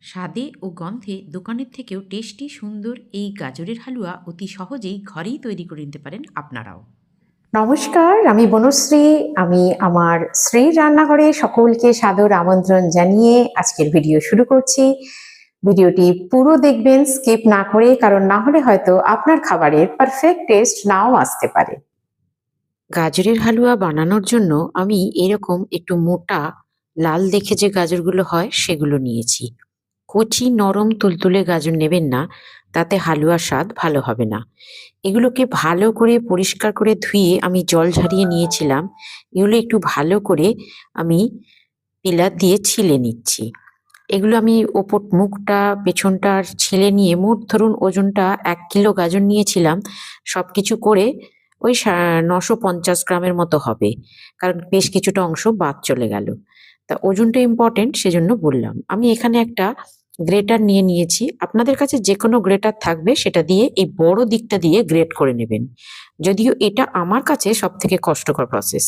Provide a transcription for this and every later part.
স্বাদে ও গন্ধে দোকানের থেকেও টেস্টি সুন্দর এই গাজরের হালুয়া অতি সহজেই ঘরেই তৈরি করে নিতে পারেন আপনারাও। নমস্কার, আমি বনশ্রী। আমি আমার শ্রীর রান্নাঘরে সকলকে সাদর আমন্ত্রণ জানিয়ে আজকের ভিডিও শুরু করছি। ভিডিওটি পুরো দেখবেন, স্কিপ না করে, কারণ না হলে হয়তো আপনার খাবারের পারফেক্ট টেস্ট নাও আসতে পারে। গাজরের হালুয়া বানানোর জন্য আমি এরকম একটু মোটা লাল দেখে যে গাজরগুলো হয় সেগুলো নিয়েছি। কচি নরম তুলতুলে গাজর নেবেন না, তাতে হালুয়ার স্বাদ ভালো হবে না। এগুলোকে ভালো করে পরিষ্কার করে ধুয়ে আমি জল ঝরিয়ে নিয়েছিলাম। এগুলো একটু ভালো করে আমি পিলার দিয়ে ছিলে নিচ্ছি। এগুলো আমি ওপর মুখটা পেছনটা ছিলে নিয়ে মোট ধরুন ওজনটা ১ কিলো গাজর নিয়েছিলাম। সবকিছু করে ওই ৯৫০ গ্রামের মতো হবে। কারণ বেশ কিছুটা অংশ বাদ চলে গেল। তা ওজনটা ইম্পর্টেন্ট সেজন্য বললাম। আমি এখানে একটা গ্রেটার নিয়ে নিয়েছি। আপনাদের কাছে যেকোনো গ্রেটার থাকবে সেটা দিয়ে এই বড় দিকটা দিয়ে গ্রেট করে নেবেন। যদিও এটা আমার কাছে সবথেকে কষ্টকর প্রসেস।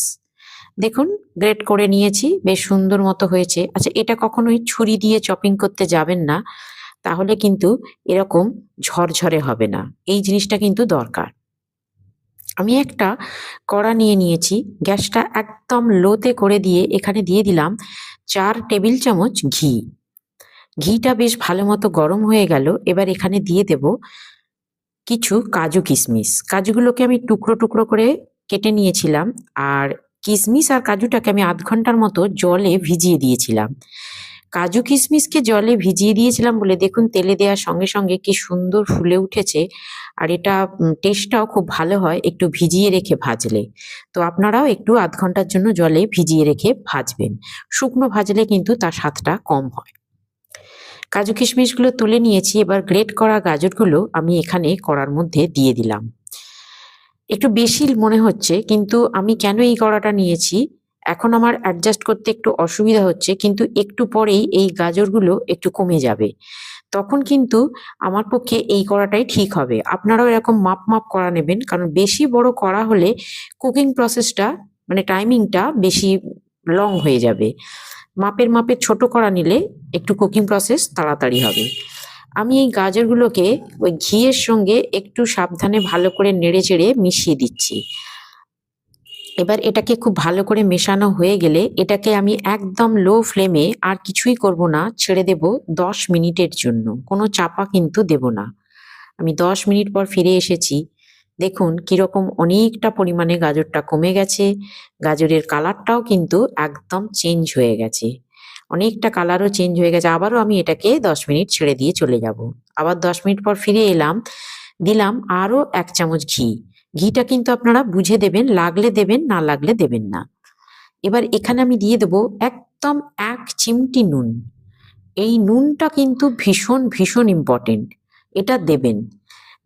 দেখুন গ্রেট করে নিয়েছি, বেশ সুন্দর মতো হয়েছে। আচ্ছা, এটা কখনোই ছুরি দিয়ে চপিং করতে যাবেন না, তাহলে কিন্তু এরকম ঝরঝরে হবে না। এই জিনিসটা কিন্তু দরকার। আমি একটা কড়া নিয়ে নিয়েছি, গ্যাসটা একদম লোতে করে দিয়ে এখানে দিয়ে দিলাম ৪ টেবিল চামচ ঘি। ঘিটা বেশ ভালো মতো গরম হয়ে গেল। এবার এখানে দিয়ে দেব কিছু কাজু কিশমিশ। কাজুগুলোকে আমি টুকরো টুকরো করে কেটে নিয়েছিলাম। আর কিশমিশ আর কাজুটাকে আমি ০.৫ ঘন্টার মতো জলে ভিজিয়ে দিয়েছিলাম। কাজু কিশমিশকে জলে ভিজিয়ে দিয়েছিলাম বলে দেখুন তেলে দেওয়ার সঙ্গে সঙ্গে কি সুন্দর ফুলে উঠেছে। আর এটা টেস্টটাও খুব ভালো হয় একটু ভিজিয়ে রেখে ভাজলে। তো আপনারাও একটু ০.৫ ঘন্টার জন্য জলে ভিজিয়ে রেখে ভাজবেন। শুকনো ভাজলে কিন্তু তার স্বাদটা কম হয়। কাজু কিশমিশগুলো তুলে নিয়েছি। এবার গ্রেট করা গাজরগুলো আমি এখানে কড়ার মধ্যে দিয়ে দিলাম। একটু বেশি মনে হচ্ছে, কিন্তু আমি কেন এই কড়াটা নিয়েছি, এখন আমার অ্যাডজাস্ট করতে একটু অসুবিধা হচ্ছে, কিন্তু একটু পরেই এই গাজরগুলো একটু কমে যাবে। তখন কিন্তু আমার পক্ষে এই কড়াটাই ঠিক হবে। আপনারাও এরকম মাপ কড়া নেবেন, কারণ বেশি বড় কড়া হলে কুকিং প্রসেসটা মানে টাইমিংটা বেশি লং হয়ে যাবে। মাপের ছোট কড়া নিলে একটু কুকিং প্রসেস তাড়াতাড়ি হবে। আমি এই গাজরগুলোকে ওই ঘিয়ের সঙ্গে একটু সাবধানে ভালো করে নেড়েচেড়ে মিশিয়ে দিচ্ছি। এবার এটাকে খুব ভালো করে মেশানো হয়ে গেলে এটাকে আমি একদম লো ফ্লেমে আর কিছুই করব না, ছেড়ে দেব ১০ মিনিটের জন্য। কোনো চাপা কিন্তু দেব না। আমি ১০ মিনিট পর ফিরে এসেছি। দেখুন কিরকম অনেকটা পরিমাণে গাজরটা কমে গেছে। গাজরের কালারটাও কিন্তু একদম চেঞ্জ হয়ে গেছে। অনেকটা কালারও চেঞ্জ হয়ে গেছে। আবারও আমি এটাকে ১০ মিনিট ছেড়ে দিয়ে চলে যাব। আবার ১০ মিনিট পর ফিরে এলাম। দিলাম আরো ১ চামচ ঘি। ঘিটা কিন্তু আপনারা বুঝে দেবেন, লাগলে দেবেন, না লাগলে দেবেন না। এবার এখানে আমি দিয়ে দেব একদম ১ চিমটি নুন। এই নুনটা কিন্তু ভীষণ ইম্পর্টেন্ট। এটা দেবেন।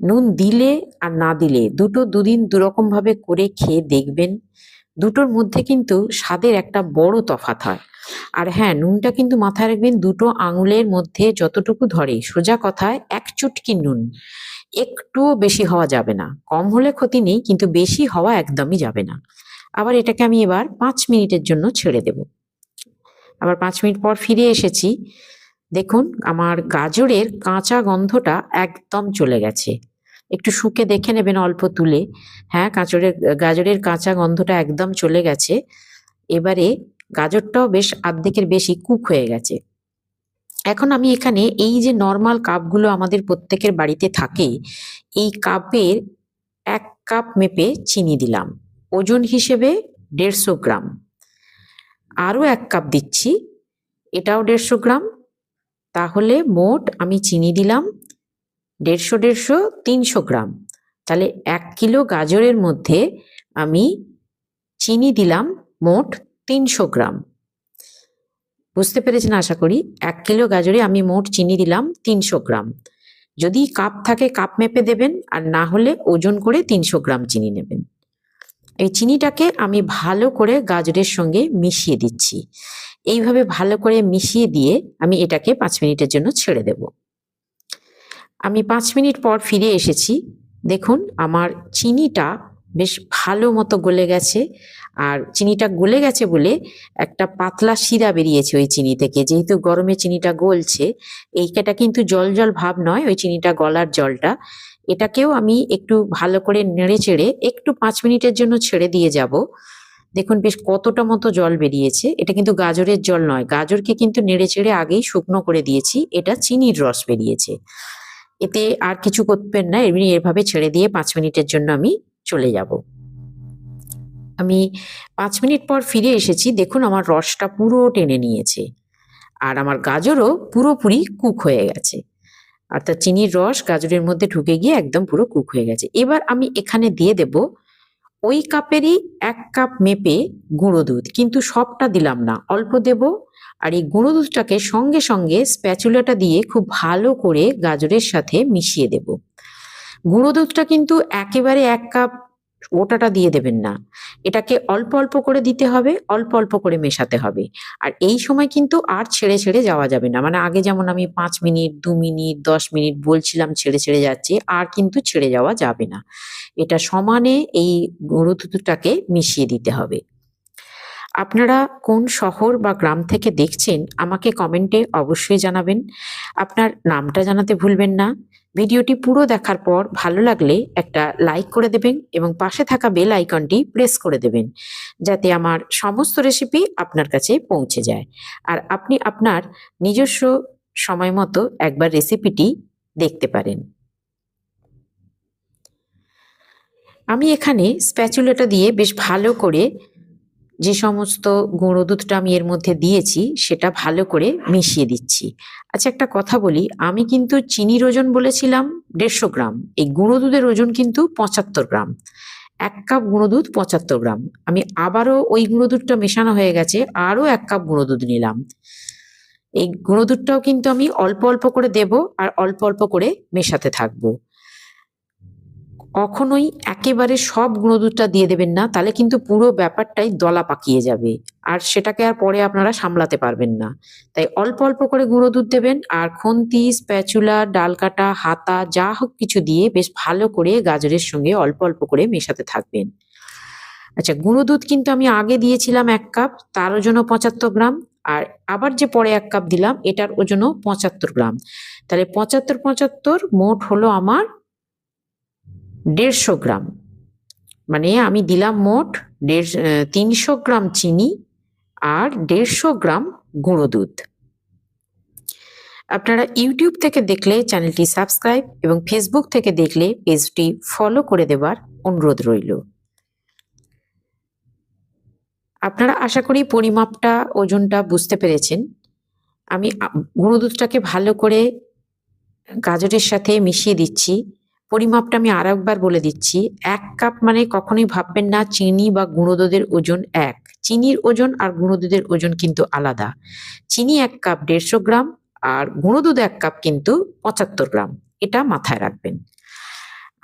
নুন দিলে আর না দিলে দুটো দুদিন দুরকম ভাবে করে খেয়ে দেখবেন। দুটোর মধ্যে কিন্তু স্বাদের একটা বড় তফাৎ হয়। আর হ্যাঁ, নুনটা কিন্তু মাথায় রাখবেন, দুটো আঙুলের মধ্যে যতটুকু ধরে, সোজা কথায় ১ চুটকি নুন। একটুও বেশি হওয়া যাবে না। কম হলে ক্ষতি নেই, কিন্তু বেশি হওয়া একদমই যাবে না। আবার এটাকে আমি এবার ৫ মিনিটের জন্য ছেড়ে দেব। আবার ৫ মিনিট পর ফিরে এসেছি। দেখুন আমার গাজরের কাঁচা গন্ধটা একদম চলে গেছে। একটু শুঁকে দেখে নেবেন অল্প তুলে। হ্যাঁ, গাজরের কাঁচা গন্ধটা একদম চলে গেছে। এবারে গাজরটাও বেশ আর্ধেকের বেশি কুক হয়ে গেছে। এখন আমি এখানে এই যে নরমাল কাপগুলো আমাদের প্রত্যেকের বাড়িতে থাকে, এই কাপের ১ কাপ মেপে চিনি দিলাম। ওজন হিসেবে ১৫০ গ্রাম। আরও ১ কাপ দিচ্ছি, এটাও ১৫০ গ্রাম। তাহলে মোট আমি চিনি দিলাম ১৫০ গ্রাম। তাহলে ১ কিলো গাজরের মধ্যে আমি চিনি দিলাম মোট ৩০০ গ্রাম। বুঝতে পেরেছেন আশা করি। ১ কিলো গাজরে আমি মোট চিনি দিলাম ৩০০ গ্রাম। যদি কাপ থাকে কাপ মেপে দেবেন, আর না হলে ওজন করে ৩০০ গ্রাম চিনি নেবেন। এই চিনিটাকে আমি ভালো করে গাজরের সঙ্গে মিশিয়ে দিচ্ছি। এইভাবে ভালো করে মিশিয়ে দিয়ে আমি এটাকে ৫ মিনিটের জন্য ছেড়ে দেব। আমি ৫ মিনিট পর ফিরে এসেছি। দেখুন আমার চিনিটা বেশ ভালো মতো গলে গেছে। আর চিনিটা গলে গেছে বলে একটা পাতলা শিরা বেরিয়েছে ওই চিনি থেকে, যেহেতু গরমে চিনিটা গলছে। এইটা কিন্তু জল জল ভাব নয়, ওই চিনিটা গলার জলটা। এটাকেও আমি একটু ভালো করে নেড়ে চেড়ে একটু 5 মিনিটের জন্য ছেড়ে দিয়ে যাব। দেখুন বেশ কতটা মতো জল বেরিয়েছে। এটা কিন্তু গাজরের জল নয়, গাজরকে কিন্তু নেড়ে চেড়ে আগেই শুকনো করে দিয়েছি, এটা চিনির রস বেরিয়েছে। এতে আর কিছু করবেন না, এমনি এভাবে ছেড়ে দিয়ে 5 মিনিটের জন্য আমি চলে যাব। আমি 5 মিনিট পর ফিরে এসেছি, দেখুন আমার রসটা পুরো টেনে নিয়েছে আর আমার গাজরও পুরোপুরি কুক হয়ে গেছে, অর্থাৎ চিনির রস গাজরের মধ্যে ঢুকে গিয়ে একদম পুরো কুক হয়ে গেছে। এবার আমি এখানে দিয়ে দেব ওই কাপেরই 1 কাপ মেপে গুঁড়ো দুধ, কিন্তু সবটা দিলাম না, অল্প দেব। আর এই গুঁড়ো দুধটাকে সঙ্গে সঙ্গে স্প্যাচুলাটা দিয়ে খুব ভালো করে গাজরের সাথে মিশিয়ে দেব। গুঁড়ো দুধটা কিন্তু একেবারে 1 কাপ ওটাটা দিয়ে দেবেন না, এটাকে অল্প অল্প করে দিতে হবে, অল্প অল্প করে মেশাতে হবে। আর এই সময় কিন্তু আর ছেড়ে ছেড়ে যাওয়া যাবে না, মানে আগে যেমন আমি 5 মিনিট 2 মিনিট 10 মিনিট বলছিলাম ছেড়ে ছেড়ে যাচ্ছে, আর কিন্তু ছেড়ে যাওয়া যাবে না। এটা সমানে এই গুঁড়ো দুধটাকে মিশিয়ে দিতে হবে। আপনারা কোন শহর বা গ্রাম থেকে দেখছেন আমাকে কমেন্টে অবশ্যই জানাবেন। আপনার নামটা জানাতে ভুলবেন না। ভিডিওটি পুরো দেখার পর ভালো লাগলে একটা লাইক করে দেবেন এবং পাশে থাকা বেল আইকনটি প্রেস করে দেবেন, যাতে আমার সমস্ত রেসিপি আপনার কাছে পৌঁছে যায় আর আপনি আপনার নিজস্ব সময় মতো একবার রেসিপিটি দেখতে পারেন। আমি এখানে স্প্যাচুলাটা দিয়ে বেশ ভালো করে যে সমস্ত গুঁড়ো দুধটা আমি এর মধ্যে দিয়েছি সেটা ভালো করে মিশিয়ে দিচ্ছি। আচ্ছা একটা কথা বলি, আমি কিন্তু চিনির ওজন বলেছিলাম 150 গ্রাম, এই গুঁড়ো দুধের ওজন কিন্তু 75 গ্রাম। 1 কাপ গুঁড়ো দুধ 75 গ্রাম। আমি আবারও ওই গুঁড়ো দুধটা মেশানো হয়ে গেছে, আরও 1 কাপ গুঁড়ো দুধ নিলাম। এই গুঁড়ো দুধটাও কিন্তু আমি অল্প অল্প করে দেব আর অল্প অল্প করে মেশাতে থাকবো। কখনোই একেবারে সব গুঁড়ো দুধটা দিয়ে দেবেন না, তাহলে কিন্তু পুরো ব্যাপারটাই দলা পাকিয়ে যাবে আর সেটাকে আর পরে আপনারা সামলাতে পারবেন না। তাই অল্প অল্প করে গুঁড়ো দুধ দেবেন আর খুন্তি, স্প্যাচুলা, ডালকাটা, হাতা যা হোক কিছু দিয়ে বেশ ভালো করে গাজরের সঙ্গে অল্প অল্প করে মেশাতে থাকবেন। আচ্ছা গুঁড়ো দুধ কিন্তু আমি আগে দিয়েছিলাম 1 কাপ, তার ওজনও 75 গ্রাম, আর আবার যে পরে 1 কাপ দিলাম এটার ওজনও 75 গ্রাম। তাহলে 75 মোট হলো আমার 150 গ্রাম। মানে আমি দিলাম মোট 300 গ্রাম চিনি আর 150 গ্রাম গুঁড়ো দুধ। আপনারা ইউটিউব থেকে দেখলে চ্যানেলটি সাবস্ক্রাইব এবং ফেসবুক থেকে দেখলে পেজটি ফলো করে দেবার অনুরোধ রইল। আপনারা আশা করি পরিমাপটা ওজনটা বুঝতে পেরেছেন। আমি গুঁড়ো দুধটাকে ভালো করে গাজরের সাথে মিশিয়ে দিচ্ছি। পরিমাপটা আমি আর একবার বলে দিচ্ছি, 1 কাপ মানে কখনোই ভাববেন না চিনি বা গুঁড়ো দুধের ওজন এক। চিনির ওজন আর গুঁড়ো দুধের ওজন কিন্তু আলাদা। চিনি 1 কাপ 150 গ্রাম আর গুঁড়ো দুধ 1 কাপ কিন্তু 75 গ্রাম, এটা মাথায় রাখবেন।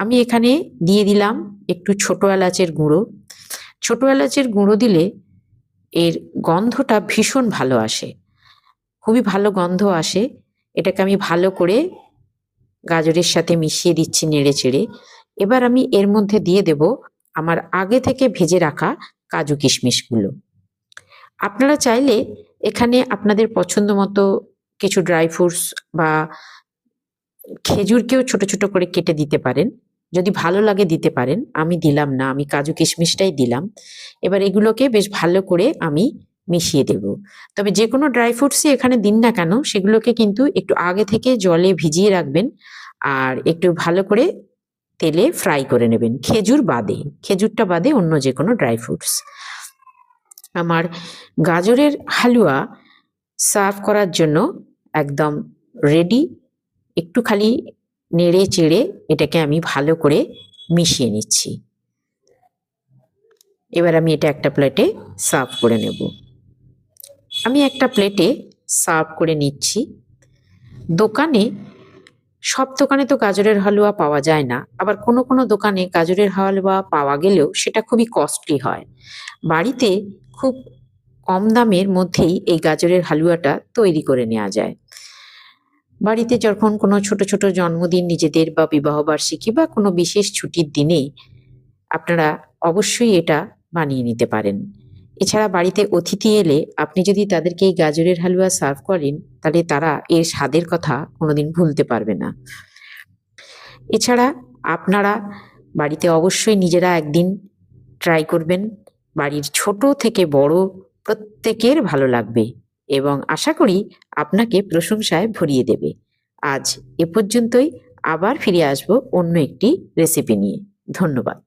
আমি এখানে দিয়ে দিলাম একটু ছোট এলাচের গুঁড়ো। ছোট এলাচের গুঁড়ো দিলে এর গন্ধটা ভীষণ ভালো আসে, খুবই ভালো গন্ধ আসে। এটাকে আমি ভালো করে গাজরের সাথে মিশিয়ে দিচ্ছি নেড়ে চেড়ে। এবার আমি এর মধ্যে দিয়ে দেব আমার আগে থেকে ভেজে রাখা কাজু কিশমিশগুলো। আপনারা চাইলে এখানে আপনাদের পছন্দ মতো কিছু ড্রাই ফ্রুটস বা খেজুরকেও ছোট ছোট করে কেটে দিতে পারেন, যদি ভালো লাগে দিতে পারেন। আমি দিলাম না, আমি কাজু কিশমিশটাই দিলাম। এবার এগুলোকে বেশ ভালো করে আমি মিশিয়ে দেব। তবে যে কোনো ড্রাই ফ্রুটসই এখানে দিন না কেন সেগুলোকে কিন্তু একটু আগে থেকে জলে ভিজিয়ে রাখবেন আর একটু ভালো করে তেলে ফ্রাই করে নেবেন, খেজুর বাদে, খেজুরটা বাদে অন্য যে কোনো ড্রাই ফ্রুটস। আমার গাজরের হালুয়া সার্ভ করার জন্য একদম রেডি। একটু খালি নেড়ে চেড়ে এটাকে আমি ভালো করে মিশিয়ে নিচ্ছি। এবার আমি এটা একটা প্লেটে সার্ভ করে নেব। আমি একটা প্লেটে সার্ভ করে নিচ্ছি। দোকানে, সব দোকানে তো গাজরের হালুয়া পাওয়া যায় না, আবার কোনো কোনো দোকানে গাজরের হালুয়া পাওয়া গেলেও সেটা খুবই কস্টলি হয়। বাড়িতে খুব কম দামের মধ্যেই এই গাজরের হালুয়াটা তৈরি করে নেওয়া যায়। বাড়িতে যখন কোনো ছোট ছোট জন্মদিন নিজেদের বা বিবাহবার্ষিকী বা কোনো বিশেষ ছুটির দিনে আপনারা অবশ্যই এটা বানিয়ে নিতে পারেন। এছাড়া বাড়িতে অতিথি এলে আপনি যদি তাদেরকে এই গাজরের হালুয়া সার্ভ করেন, তাহলে তারা এর স্বাদের কথা কোনোদিন ভুলতে পারবে না। এছাড়া আপনারা বাড়িতে অবশ্যই নিজেরা একদিন ট্রাই করবেন। বাড়ির ছোট থেকে বড় প্রত্যেকের ভালো লাগবে এবং আশা করি আপনাকে প্রশংসায় ভরিয়ে দেবে। আজ এ পর্যন্তই, আবার ফিরে আসবো অন্য একটি রেসিপি নিয়ে। ধন্যবাদ।